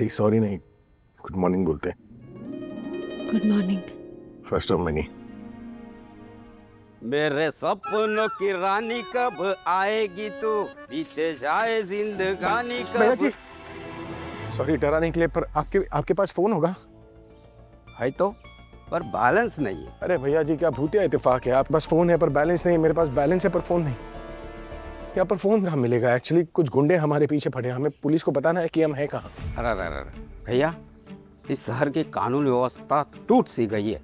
बोलते ही सॉरी नहीं, good morning बोलते हैं। Good morning. First of money. मेरे सपनों की रानी कब आएगी तू, बीते जाए जिंदगानी भैया कब। जी सॉरी डराने के लिए, पर आपके पास फोन होगा? है तो, पर बैलेंस नहीं है। अरे भैया जी क्या भूतिया इत्तेफाक है, आपके पास फोन है पर बैलेंस नहीं, मेरे पास बैलेंस है पर फोन नहीं। यहाँ पर फोन कहाँ मिलेगा? एक्चुअली कुछ गुंडे हमारे पीछे पड़े हैं, हमें पुलिस को बताना है कि हम हैं कहाँ। अरे अरे अरे भैया, इस शहर की कानून व्यवस्था टूट सी गई है।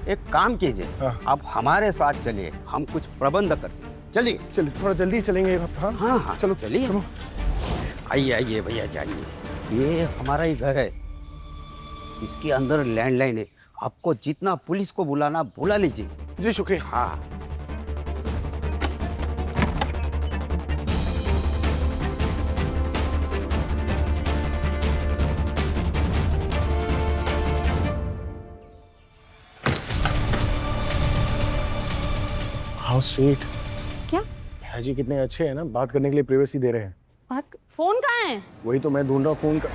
एक काम कीजिए, हाँ। आप हमारे साथ चलिए, हम कुछ प्रबंध करते हैं। चलिए चलिए थोड़ा जल्दी चलेंगे आप। हाँ हाँ हाँ चलो चलिए। चलो। आइए आइए भैया जाइए, ये हमारा ही घर है, इसके अंदर लैंडलाइन है। आपको जितना पुलिस को बुलाना बुला लीजिए। जी शुक्रिया। हाँ हाउ स्वीट। क्या भैया जी कितने अच्छे हैं ना, बात करने के लिए प्राइवेसी दे रहे हैं। बात? फोन कहाँ है? वही तो मैं ढूंढ रहा हूँ फोन का।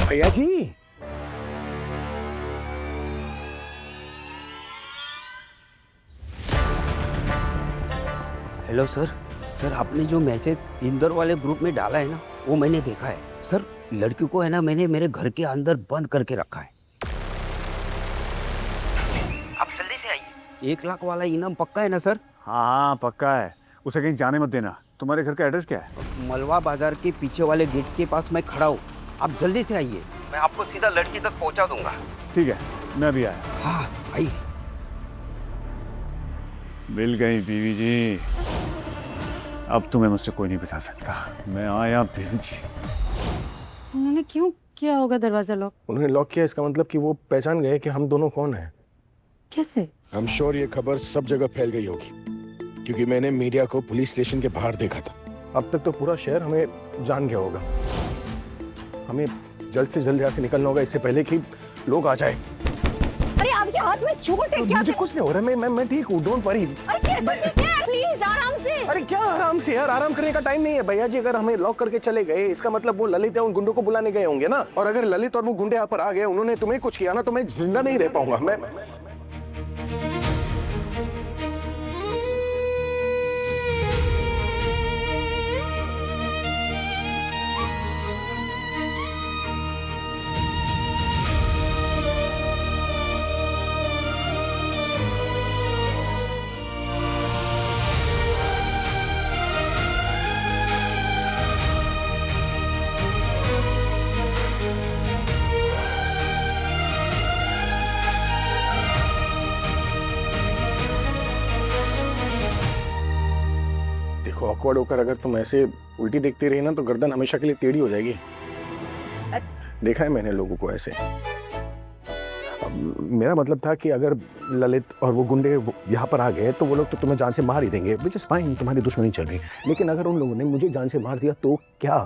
भैया जी हेलो सर। सर आपने जो मैसेज इंदौर वाले ग्रुप में डाला है ना, वो मैंने देखा है सर। लड़की को है ना, मैंने मेरे घर के अंदर बंद करके रखा है। आप जल्दी से आइए। 1 लाख वाला इनाम पक्का है ना सर? हाँ पक्का है, उसे कहीं जाने मत देना। तुम्हारे घर का एड्रेस क्या है? मलवा बाजार के पीछे वाले गेट के पास मैं खड़ा हूँ, आप जल्दी से आइए, मैं आपको सीधा लड़की तक पहुँचा दूंगा। ठीक है, मैं भी आया। हाँ आइए। मिल गई बीवी जी, अब तुम्हें मुझसे कोई नहीं बचा सकता। मैं आया बीवी जी। उन्होंने क्यों किया होगा दरवाजा लॉक? उन्होंने लॉक किया, इसका मतलब कि वो पहचान गए कि हम दोनों कौन हैं। कैसे? आई एम श्योर ये खबर सब जगह फैल गई होगी, क्योंकि मैंने मीडिया को पुलिस स्टेशन के बाहर देखा था। अब तक तो पूरा शहर हमें जान गया होगा। हमें जल्द से जल्द यहाँ से निकलना होगा, इससे पहले कि लोग आ जाए। अरे आपके हाथ में चोट है क्या? मुझे कुछ नहीं हो रहा, मैं ठीक हूँ, डोंट वरी। अरे कैसे? प्लीज आराम से। अरे क्या आराम से यार, आराम करने का टाइम नहीं है भैया जी। अगर हमें लॉक करके चले गए, इसका मतलब वो ललित है उन गुंडों को बुलाने गए होंगे ना। और अगर ललित और वो गुंडे यहाँ पर आ गए, उन्होंने तुम्हें कुछ किया ना, तो मैं जिंदा नहीं रह पाऊंगा। मैं देखो ऑकवर्ड होकर अगर तुम ऐसे उल्टी देखती रही ना, तो गर्दन हमेशा के लिए टेढ़ी हो जाएगी। देखा है मैंने लोगों को ऐसे। मेरा मतलब था कि अगर ललित और वो गुंडे यहाँ पर आ गए, तो वो लोग तो तुम्हें जान से मार ही देंगे, विच इज फाइन, तुम्हारी दुश्मनी चल रही। लेकिन अगर उन लोगों ने मुझे जान से मार दिया तो क्या?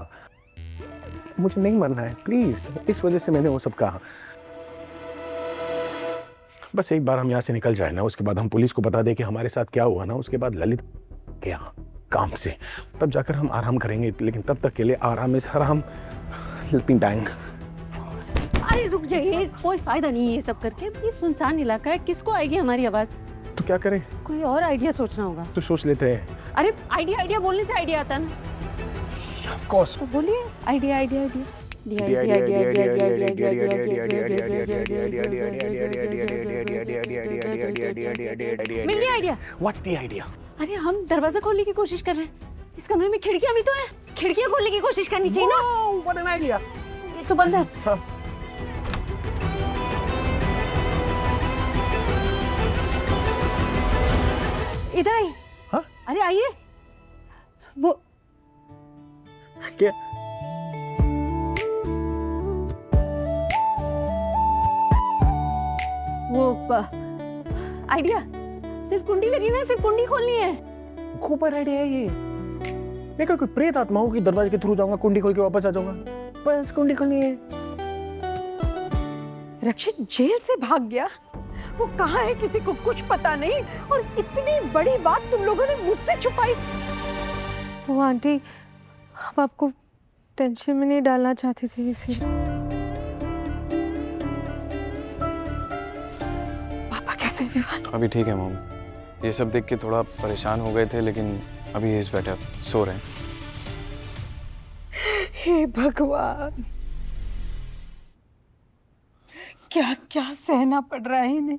मुझे नहीं मरना है प्लीज, इस वजह से मैंने वो सब कहा। बस एक बार हम यहाँ से निकल जाए ना, उसके बाद हम पुलिस को बता दें कि हमारे साथ क्या हुआ ना, उसके बाद ललित के यहाँ काम से, तब जाकर हम आराम करेंगे। लेकिन तब तक के लिए आराम इज हराम। Helping tank. अरे रुक जाइए, कोई फायदा नहीं है ये सब करके। ये सुनसान इलाका है, किसको आएगी हमारी आवाज? तो क्या करें? कोई और आइडिया सोचना होगा। तो सोच लेते हैं। अरे आइडिया बोलने से आइडिया आता है ना। Of course. तो बोलिए आइडिया। मिल गया आइडिया। What's the idea? अरे हम दरवाजा खोलने की कोशिश कर रहे हैं, इस कमरे में खिड़कियां भी तो है, खिड़कियां खोलने की कोशिश करनी चाहिए ना। What an idea. ये तो बंद है। हाँ। इधर आइए। हाँ? अरे आइए। वो क्या? आइडिया सिर्फ कुंडी लगी ना, सिर्फ कुंडी खोलनी है। खूब आइडिया है ये। मैं कोई प्रेत आत्मा हूँ कि दरवाजे के थ्रू जाऊंगा, कुंडी खोल के वापस आ जाऊंगा? बस कुंडी खोलनी है। रक्षित जेल से भाग गया वो कहाँ है किसी को कुछ पता नहीं, और इतनी बड़ी बात तुम लोगों ने मुझसे छुपाई। वो आंटी हम आपको टेंशन में नहीं डालना चाहती थी इसीलिए। पापा कैसे भी बात? अभी ठीक है मॉम, ये सब देख के थोड़ा परेशान हो गए थे, लेकिन अभी इज बेटर, सो रहे हैं। हे भगवान, क्या क्या सहना पड़ रहा है इन्हें।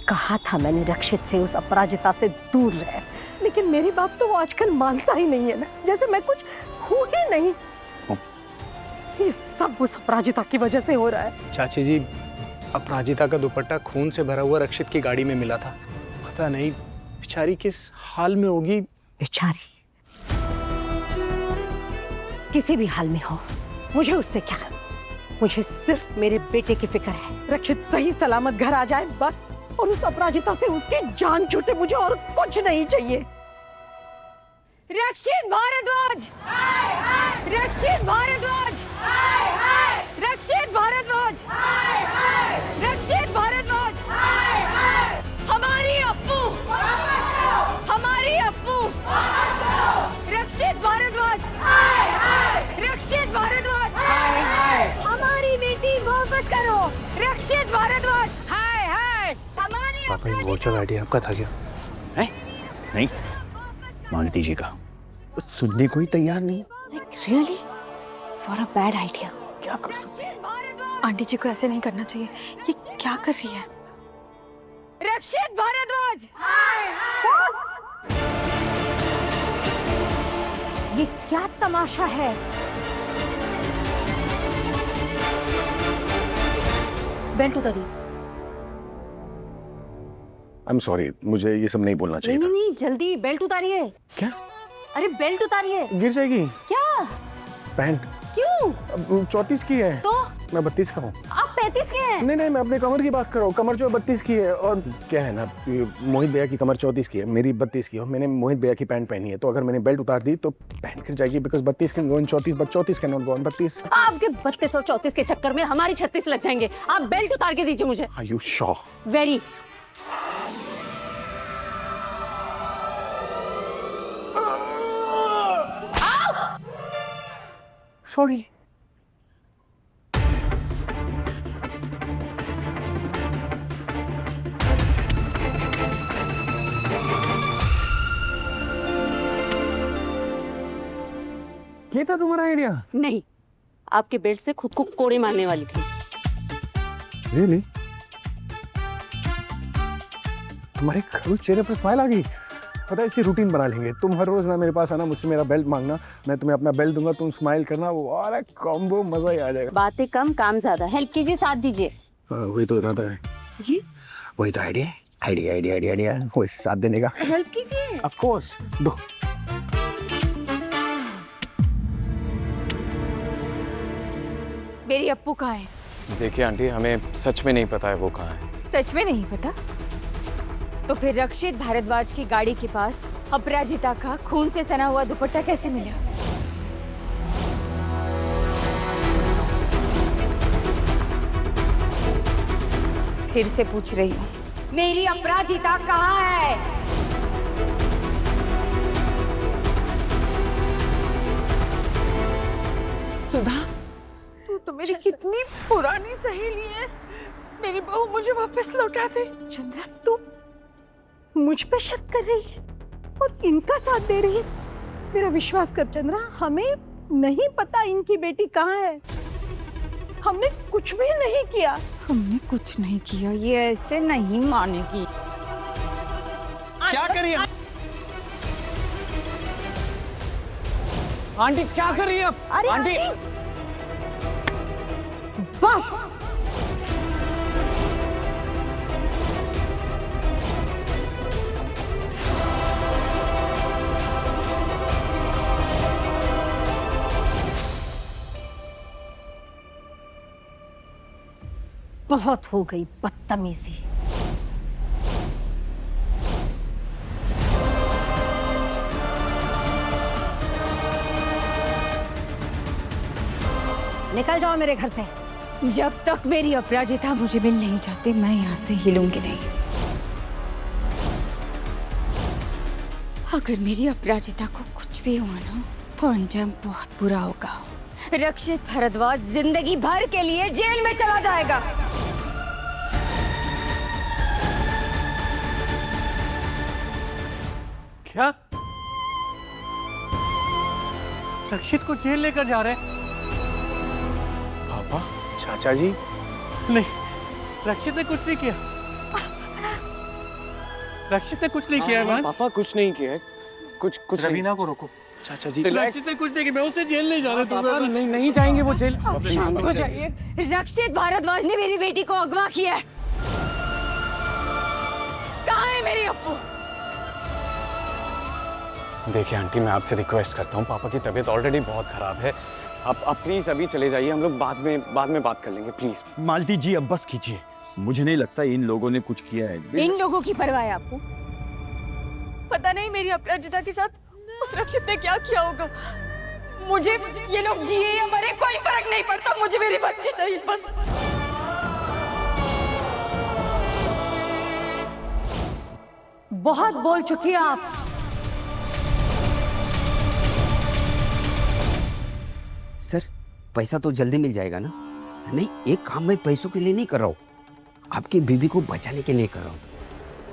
कहा था मैंने रक्षित से उस अपराजिता से दूर रहे, लेकिन मेरी बात तो वो आजकल मानता ही नहीं है ना, जैसे मैं कुछ हूं ही नहीं। ये सब उस अपराजिता की वजह से हो रहा है। चाची जी, अपराजिता का दुपट्टा खून से भरा हुआ रक्षित की गाड़ी में मिला था। पता नहीं बेचारी किस हाल में होगी। बेचारी किसी भी हाल में हो, मुझे उससे क्या, मुझे सिर्फ मेरे बेटे की फिक्र है। रक्षित सही सलामत घर आ जाए बस, और उस अपराजिता से उसकी जान छूटे, मुझे और कुछ नहीं चाहिए। रक्षित भारद्वाज, रक्षित भारद्वाज, रक्षित भारद्वाज, रक्षित भारद्वाज, हमारी अप्पू, हमारी अप्पू, रक्षित भारद्वाज, रक्षित भारद्वाज, हमारी बेटी वापस करो, रक्षित भारद्वाज, हाय हाय, हमारी पापा ये वोचर आइडिया आपका था क्या? है नहीं, मालती जी का कुछ सुनने को ही तैयार नहीं। Really for a bad idea. क्या कर सकते हैं? आंटी जी को ऐसे नहीं करना चाहिए। ये क्या कर रही है? रक्षित भारद्वाज, ये क्या तमाशा है? बेल्ट उतारिए। आई एम सॉरी, मुझे ये सब नहीं बोलना चाहिए नहीं था। नहीं, जल्दी बेल्ट उतारिए। क्या? अरे बेल्ट उतारिए। गिर जाएगी। क्या? पैंट क्यों? 34 की है। तो मैं 32 का हूँ। आप 35 के हैं। नहीं नहीं, मैं अपने कमर की बात कर रहा हूँ। कमर जो 32 की है, और क्या है ना, ये मोहित भैया की कमर 34 की है, मेरी 32 की है। मैंने मोहित भैया की पैंट पहनी है, तो अगर मैंने बेल्ट उतार दी तो पैंट गिर जाएगी, because 32 can go in 34, but 34 can not go in 32। आपके 32 और 34 के चक्कर में हमारी 36 लग जाएंगे। आप बेल्ट उतार के दीजिए मुझे। Are you sure? Very. Sorry. ये था तुम्हारा आइडिया? नहीं, आपके बेल्ट से खुद को कोड़े मारने वाली थी। रियली? तुम्हारे खड़ूस चेहरे पर स्माइल आ गई। पता है, इसी रूटीन बना लेंगे। तुम हर रोज ना मेरे पास आना, मुझसे मेरा बेल्ट मांगना, मैं तुम्हें अपना बेल्ट दूंगा, तुम स्माइल करना, वो वाला कॉम्बो मजा ही आ जाएगा। बातें कम काम ज्यादा। हेल्प कीजिए, साथ दीजिए। वही तो इरादा है। जी? वही तो आइडिया है। आइडिया आइडिया आइडिया आइडिया वही साथ देने का। हेल्प कीजिए। ऑफ कोर्स, दो। मेरी अप्पू कहाँ है? देखिए आंटी, हमें सच में नहीं पता है वो कहाँ है। सच में नहीं पता? तो फिर रक्षित भारद्वाज की गाड़ी के पास अपराजिता का खून से सना हुआ दुपट्टा कैसे मिला? फिर से पूछ रही हूँ, मेरी अपराजिता कहाँ है? सुधा, तू तो मेरी कितनी पुरानी सहेली है। मेरी बहू मुझे वापस लौटा दे। चंद्रा, तू मुझ पे शक कर रही है और इनका साथ दे रही है। मेरा विश्वास कर चंद्रा, हमें नहीं पता इनकी बेटी कहाँ है। हमने कुछ भी नहीं किया। हमने कुछ नहीं किया, ये ऐसे नहीं मानेगी। क्या करिए आंटी? क्या कर रही है आप? अरे आंटी, बस। बहुत हो गई बदतमीजी। निकल जाओ मेरे घर से। जब तक मेरी अपराजिता मुझे मिल नहीं जाती मैं यहाँ से हिलूंगी नहीं। अगर मेरी अपराजिता को कुछ भी हुआ ना तो अंजाम बहुत बुरा होगा। रक्षित भारद्वाज जिंदगी भर के लिए जेल में चला जाएगा। क्या? रक्षित को जेल लेकर जा रहे हैं? पापा, चाचा जी? नहीं, रक्षित ने कुछ नहीं किया। रक्षित ने कुछ नहीं किया है। पापा कुछ नहीं किया है, कुछ रवीना को रोको। चाचा जी, रक्षित ने कुछ नहीं किया, मैं उसे जेल नहीं जा रहा। पापा नहीं जाएंगे वो जेल। शांत हो जाइए। रक्षित भारद्वाज ने मेरी बेटी को अगवा किया है। कहाँ है मेरी अप्पू? देखिए आंटी, मैं आपसे रिक्वेस्ट करता हूँ, पापा की तबीयत ऑलरेडी बहुत खराब है। आप प्लीज अभी चले जाइए, हम लोग बाद में बात कर लेंगे, प्लीज। मालती जी अब बस कीजिए, मुझे नहीं लगता इन लोगों ने कुछ किया है। इन लोगों की परवाह है आपको? पता नहीं मेरी अपराजिता के साथ उस रक्षित ने क्या किया होगा। मुझे ये लोग जिए या मरे कोई फर्क नहीं पड़ता, मुझे मेरी बच्ची चाहिए बस। बहुत बोल चुकी हैं आप। सर पैसा तो जल्दी मिल जाएगा ना? नहीं, एक काम मैं पैसों के लिए नहीं कर रहा हूँ, आपकी बीवी को बचाने के लिए कर रहा हूँ।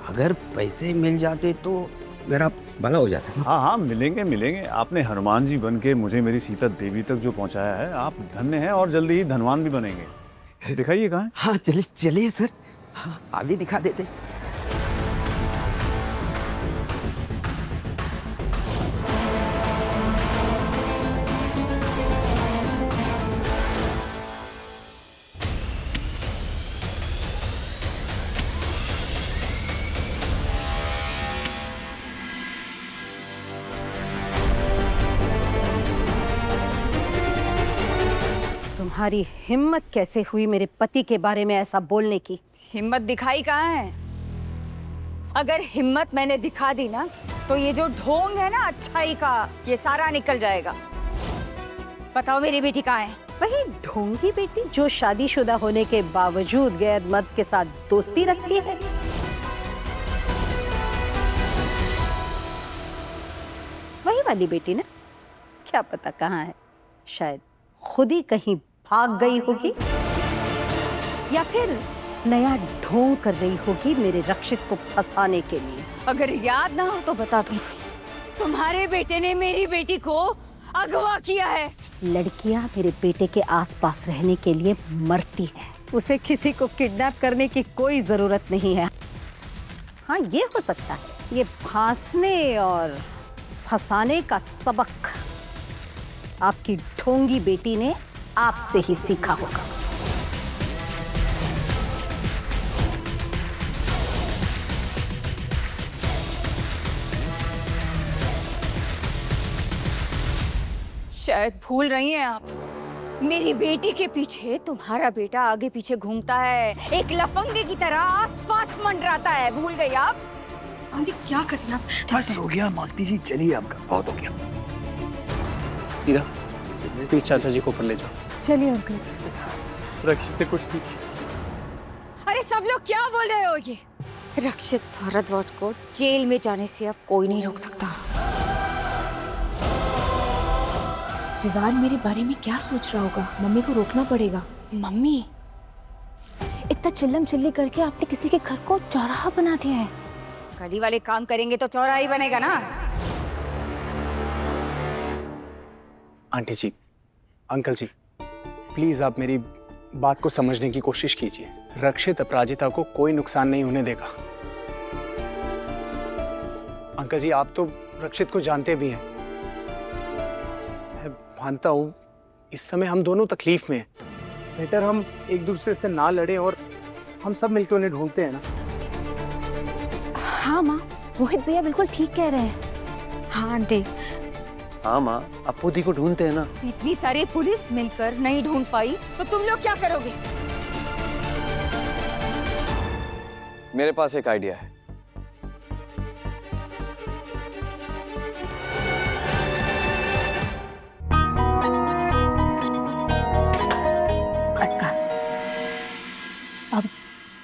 अगर पैसे मिल जाते तो मेरा भला हो जाता। हाँ हाँ, मिलेंगे। आपने हनुमान जी बन के मुझे मेरी सीता देवी तक जो पहुंचाया है, आप धन्य हैं और जल्दी ही धनवान भी बनेंगे। दिखाइए कहाँ है? हाँ चलिए सर, हाँ अभी दिखा देते। तुम्हारी हिम्मत कैसे हुई मेरे पति के बारे में ऐसा बोलने की? हिम्मत दिखाई कहाँ है? अगर हिम्मत मैंने दिखा दी ना तो ये जो ढोंग है ना अच्छाई का, ये सारा निकल जाएगा। बताओ मेरी बेटी कहाँ है? वही ढोंगी बेटी जो शादीशुदा होने के बावजूद गैर मर्द के साथ दोस्ती रखती है। वही वाली बेटी ना? क्या पता कहाँ है, शायद खुद ही कहीं भाग गई होगी या फिर नया ढोंग कर रही होगी मेरे रक्षित को फंसाने के लिए। अगर याद ना हो तो बता दो, तुम्हारे बेटे ने मेरी बेटी को अगवा किया है। लड़कियां मेरे बेटे के आसपास रहने के लिए मरती हैं। उसे किसी को किडनैप करने की कोई जरूरत नहीं है। हाँ, ये हो सकता है ये फांसने और फंसाने का सबक आपकी ढोंगी बेटी ने आपसे ही सीखा होगा। शायद भूल रही हैं आप, मेरी बेटी के पीछे तुम्हारा बेटा आगे पीछे घूमता है, एक लफंगे की तरह आसपास मंडराता है। भूल गई आप? अरे क्या करना? बस हो गया मालती जी, चलिए आपका बहुत हो गया। हीरा, प्लीज चाचा जी को ऊपर ले जाओ। चलिए अंकल। रक्षित ने कुछ नहीं किया। अरे सब लोग क्या बोल रहे हो? ये रक्षित भारद्वाज को जेल में जाने से अब कोई नहीं रोक सकता। विवान मेरे बारे में क्या सोच रहा होगा? मम्मी को रोकना पड़ेगा। मम्मी, इतना चिल्लम चिल्ली करके आपने किसी के घर को चौराहा बना दिया है। गली वाले काम करेंगे तो चौराहा ही बनेगा ना। Aunty ji, uncle ji, please आप मेरी बात को समझने की कोशिश कीजिए। रक्षित अपराजिता को कोई नुकसान नहीं होने देगा। अंकल जी, आप तो रक्षित को जानते भी हैं। मैं मानता हूँ इस समय हम दोनों तकलीफ में हैं। बेटर हम एक दूसरे से ना लड़ें और हम सब मिलकर उन्हें ढूंढते हैं ना। हाँ माँ, रोहित भैया बिल्कुल ठीक कह रहे हैं। हाँ आंटी। हाँ माँ, अप्पू दी को ढूंढते हैं ना। इतनी सारी पुलिस मिलकर नहीं ढूंढ पाई तो तुम लोग क्या करोगे? मेरे पास एक आइडिया है।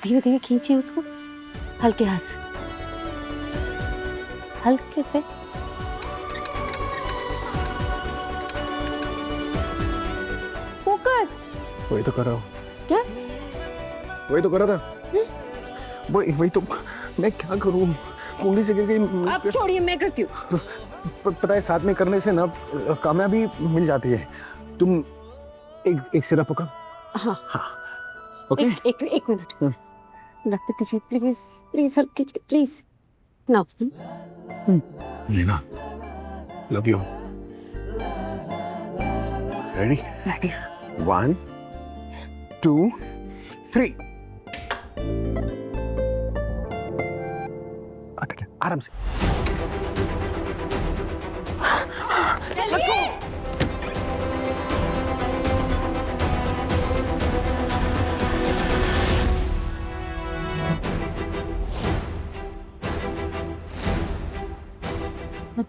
धीरे धीरे खींचिए उसको, हल्के हाथ से, हल्के से। फोकस। वही तो कर रहा हूँ। क्या? वही तो कर रहा था। वही तो मैं क्या करूँ, कुंडली से गिर गई। आप छोड़िए, मैं करती हूँ। पता है साथ में करने से ना कामयाबी मिल जाती है। तुम एक सिरा पकड़ो। हाँ हाँ ओके। एक मिनट रख दीजिए प्लीज, प्लीज हेल्प कीजिए प्लीज। ना Leena, love you. Ready? Ready. 1 2 3। आराम से। चलिए।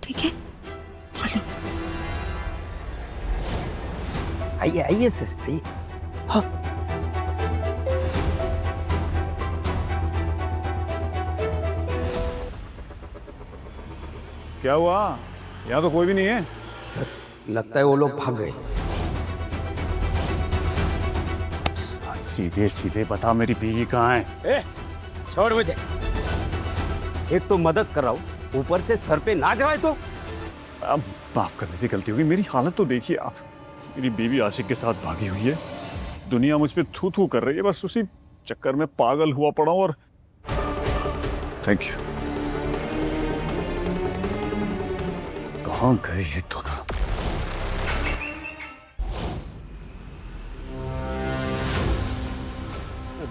ठीक है, चलो। आइए आइए सर, आइए। हाँ क्या हुआ? यहाँ तो कोई भी नहीं है। सर, लगता है वो लोग भाग गए। सीधे सीधे बता मेरी बीवी कहाँ है? छोड़ मुझे। एक तो मदद कर रहा हूँ, ऊपर से सर पे ना जाए तो। अब माफ कर दीजिए, गलती होगी। मेरी हालत तो देखिए आप। मेरी बीवी आशिक के साथ भागी हुई है, दुनिया मुझ पे थू थू कर रही है, बस उसी चक्कर में पागल हुआ पड़ा हूं। और थैंक यू। कहाँ गए ये दोनों?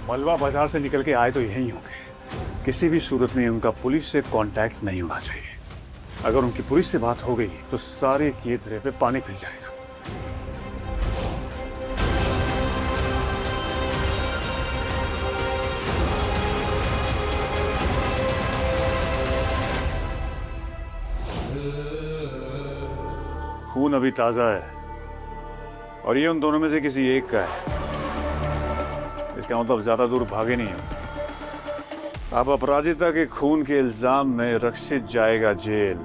मलवा बाजार से निकल के आए तो यही होंगे। किसी भी सूरत में उनका पुलिस से कांटेक्ट नहीं होना चाहिए। अगर उनकी पुलिस से बात हो गई तो सारे किए धरे पे पानी फिर जाएगा। खून अभी ताजा है और ये उन दोनों में से किसी एक का है। इसका मतलब ज्यादा दूर भागे नहीं हो। अब अपराजिता के खून के इल्जाम में रक्षित जाएगा जेल,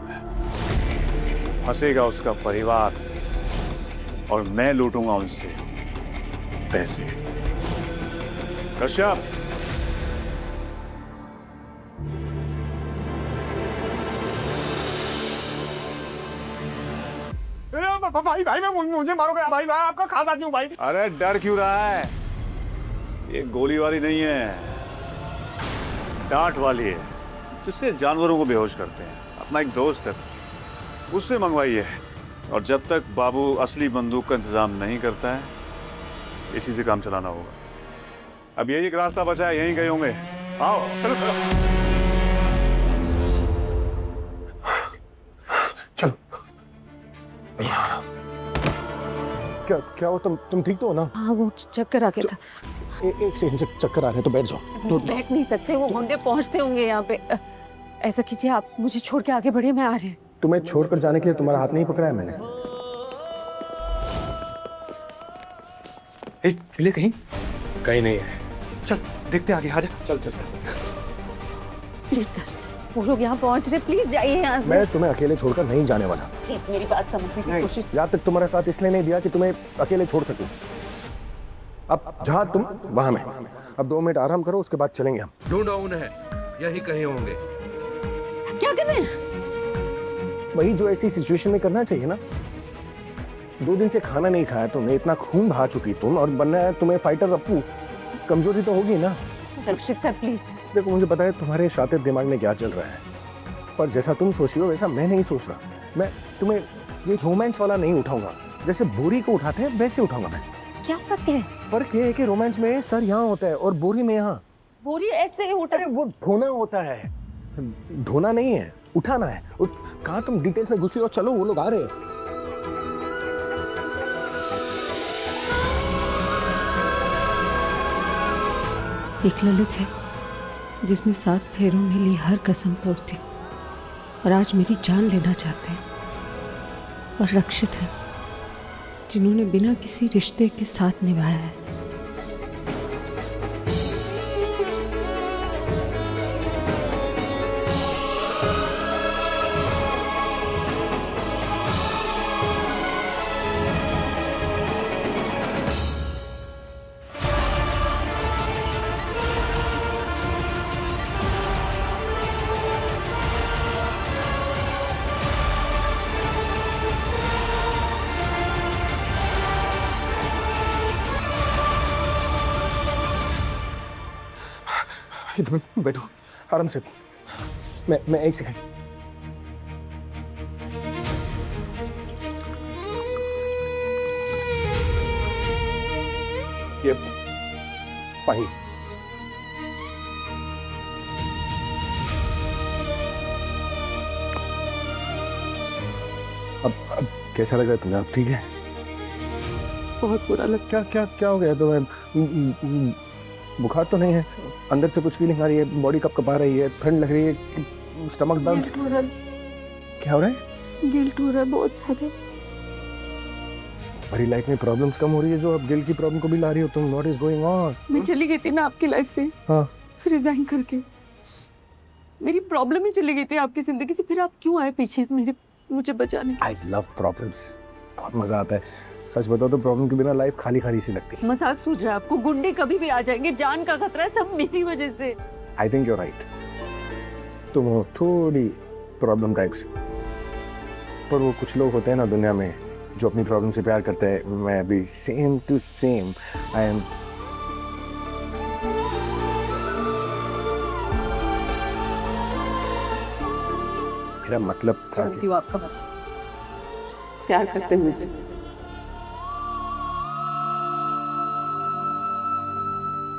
फंसेगा उसका परिवार और मैं लूटूंगा उनसे पैसे। कश्यप, भाई मैं मुझे मारोगे भाई, मैं आपका खास आदमी हूँ भाई। अरे डर क्यों रहा है? ये गोली वाली नहीं है, डांट वाली है, जिससे जानवरों को बेहोश करते हैं। अपना एक दोस्त है, उससे मंगवाइए। और जब तक बाबू असली बंदूक का इंतजाम नहीं करता है, इसी से काम चलाना होगा। अब यही एक रास्ता बचा है, यहीं गए होंगे। आओ चलो चलो चलो। क्या हो? तुम ठीक तो हो ना? हाँ, वो चक्कर आ गया था। एक सेकंड, चक्कर आ रहे हैं तो बैठ जाओ। तो बैठ नहीं सकते, वो गुंडे पहुंचते होंगे यहाँ पे। ऐसा कीजिए, आप मुझे छोड़ के आगे बढ़िए, मैं आ रही हूँ। तुम्हें छोड़कर जाने के लिए तुम्हारा हाथ नहीं पकड़ा है मैंने। मिले कहीं? कहीं नहीं है। चल देखते आगे, आजा। चल चल। प्लीज सर, वो लोग यहाँ पहुंच रहे, प्लीज जाइए यहाँ से। मैं तुम्हें अकेले छोड़कर नहीं जाने वाला। प्लीज मेरी बात समझने की कोशिश। याद तक तुम्हारा साथ इसलिए नहीं दिया कि तुम्हें अकेले छोड़ सकूं। अब जहाँ तुम वहां मैं। अब 2 मिनट आराम करो, उसके बाद चलेंगे हम। ढूंढो उन्हें, यही कहीं होंगे। क्या कर रहे हैं? वही जो ऐसी सिचुएशन में करना चाहिए ना। 2 दिन से खाना नहीं खाया तुमने, इतना खून बहा चुकी तुम, और बनना है तुम्हें फाइटर रप्पू। कमजोरी तो होगी ना। रक्षित सर प्लीज। देखो, मुझे पता है तुम्हारे शातिर दिमाग में क्या चल रहा है, पर जैसा तुम सोच रही हो वैसा मैं नहीं सोच रहा। मैं तुम्हें ये रोमांस वाला नहीं उठाऊंगा, जैसे बोरी को उठाते हैं वैसे उठाऊंगा मैं। क्या फर्क है? फर्क ये है कि रोमांस में सर यहाँ होता है और बोरी में यहाँ। बोरी ऐसे ही उठा। वो ढोना होता है, ढोना नहीं है, उठाना है। कहाँ तुम डिटेल्स में घुस रही हो? चलो, वो लोग आ रहे हैं। एक ललित है जिसने 7 फेरों में ली हर कसम तोड़ दी और आज मेरी जान लेना चाहते हैं। और रक्षित है जिन्होंने बिना किसी रिश्ते के साथ निभाया है। तुम बैठो आराम से। मैं एक सेकंड। ये पानी। अब कैसा लग रहा है तुम्हें? अब ठीक है? बहुत बुरा लग। क्या हो गया तुम्हें? बुखार तो नहीं है? अंदर से कुछ फीलिंग आ रही है? बॉडी कपकपा रही है? ठंड लग रही है? स्टमक दर्द? क्या हो रहा है? गिल्ट हो रहा है बहुत ज्यादा। हमारी लाइफ में प्रॉब्लम्स कम हो रही है जो अब गिल्ट की प्रॉब्लम को भी ला रही हो तुम। What is going on? मैं चली गई थी ना आपकी लाइफ से। हाँ। रिजाइन करके मेरी प्रॉब्लम ही चली गई थी आपकी जिंदगी से। फिर आप क्यों आए पीछे मुझे बचाने? I love problems. बहुत मजा आता है। सच बताओ तो प्रॉब्लम के बिना लाइफ खाली खाली सी लगती है। मजाक सूझ रहा है आपको? गुंडे कभी भी आ जाएंगे, जान का खतरा है, सब मेरी वजह से। I think you are right. तुम हो थोड़ी प्रॉब्लम टाइप्स, पर वो कुछ लोग होते हैं ना दुनिया में जो अपनी प्रॉब्लम से प्यार करते हैं। मैं भी same to same. I am मेरा मतलब था जानती हूँ आपका प्यार करते हैं मुझसे।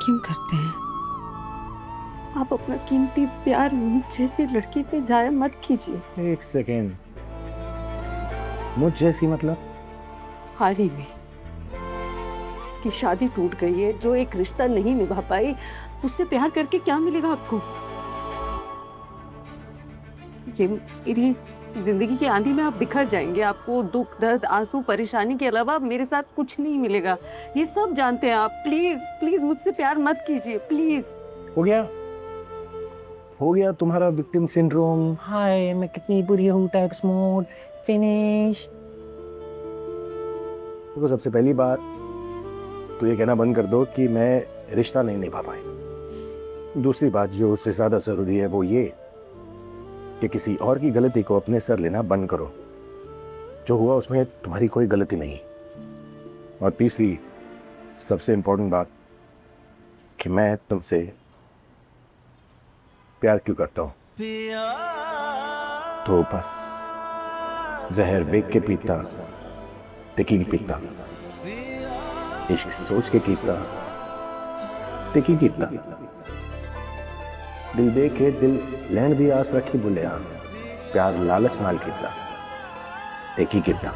क्यों करते हैं? आप अपना कीमती प्यार मुझ जैसे लड़के पे जाया मत कीजिए। एक सेकेंड, मुझ जैसी मतलब? हारी भी, जिसकी शादी टूट गई है, जो एक रिश्ता नहीं निभा पाई, उससे प्यार करके क्या मिलेगा आपको? ये मेरी जिंदगी की आंधी में आप बिखर जाएंगे। आपको दुख, दर्द, आंसू, परेशानी के अलावा मेरे साथ कुछ नहीं मिलेगा। ये सब जानते हैं आप। प्लीज प्लीज मुझसे प्यार मत कीजिए, प्लीज। हो गया तुम्हारा विक्टिम सिंड्रोम। हाय मैं कितनी बुरी हूँ टाइप्स मोड। फिनिश। देखो सबसे पहली बात तो ये कहना बंद कर दो कि मैं रिश्ता नहीं निभा पाई। दूसरी बात जो उससे ज्यादा जरूरी है वो ये कि किसी और की गलती को अपने सर लेना बंद करो। जो हुआ उसमें तुम्हारी कोई गलती नहीं। और तीसरी सबसे इंपॉर्टेंट बात कि मैं तुमसे प्यार क्यों करता हूं। तो बस जहर बेच के पीता, तिकी पीता, इश्क सोच के कीता, तिकी कीता, दिल दे के दिल लैंड दी आस रखी बुलिया, प्यार लालच नाल कीता, तिकी कीता।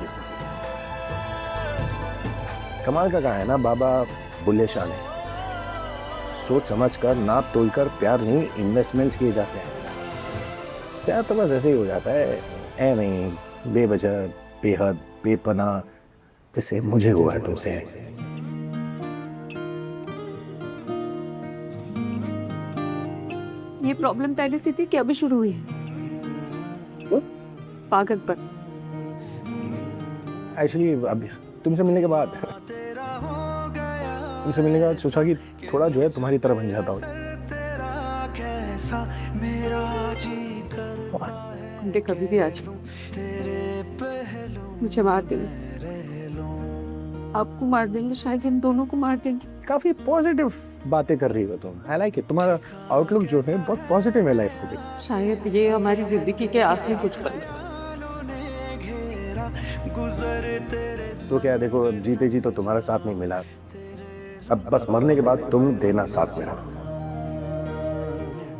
कमाल का कहा है ना बाबा बुल्ले शाह ने, सोच समझ कर नाप तोल कर प्यार नहीं इन्वेस्टमेंट्स किए जाते हैं। प्यार तो बस ऐसे ही हो जाता है, ऐ नहीं बेवजह बेहद बेपनाह जैसे मुझे हुआ है तुमसे। ये प्रॉब्लम पहले से थी कि अभी शुरू हुई है? पागलपन। एक्चुअली अब तुमसे मिलने के बाद सोचा कि थोड़ा जो है तुम्हारी तरह बन जाता हूँ। घंटे कभी भी आ जाओ, मुझे मार देंगे, आपको मार देंगे, शायद हम दोनों को मार देंगे। काफी पॉजिटिव बातें कर रही हो तुम। I like it. तुम्हारा आउटलुक जो है बहुत पॉजिटिव है लाइफ को भी। शायद ये हमारी जिंदगी के आखिरी कुछ पल। तो क्या देखो जीते जी तो तुम्हारा साथ नहीं मिला, अब बस मरने के बाद तुम देना साथ मेरा।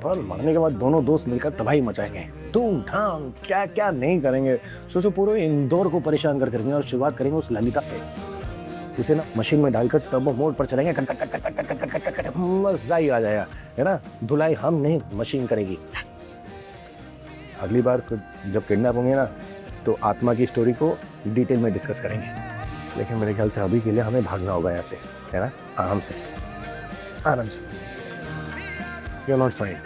और मरने के बाद दोनों दोस्त मिलकर तबाही मचाएंगे, धूम धाम क्या क्या नहीं करेंगे। सोचो पूरे इंदौर को परेशान कर करेंगे। और शुरुआत करेंगे उस ललिता से, उसे ना मशीन में डालकर टर्बो मोड पर चलेंगे, मजा ही आ जाएगा, है ना। धुलाई हम नहीं मशीन करेगी। अगली बार जब किडनैप होंगे ना तो आत्मा की स्टोरी को डिटेल में डिस्कस करेंगे। लेकिन मेरे ख्याल से अभी के लिए हमें भागना होगा यहाँ से, है ना। आराम से आराम से। You're not fine.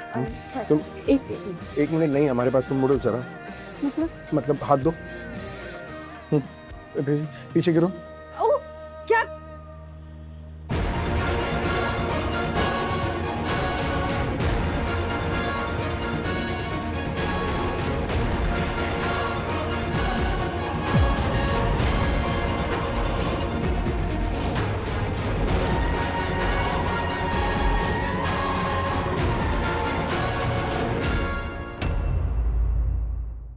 तुम एक मिनट नहीं हमारे पास, तुम मुड़ो जरा। मतलब हाथ दो, पीछे गिरो।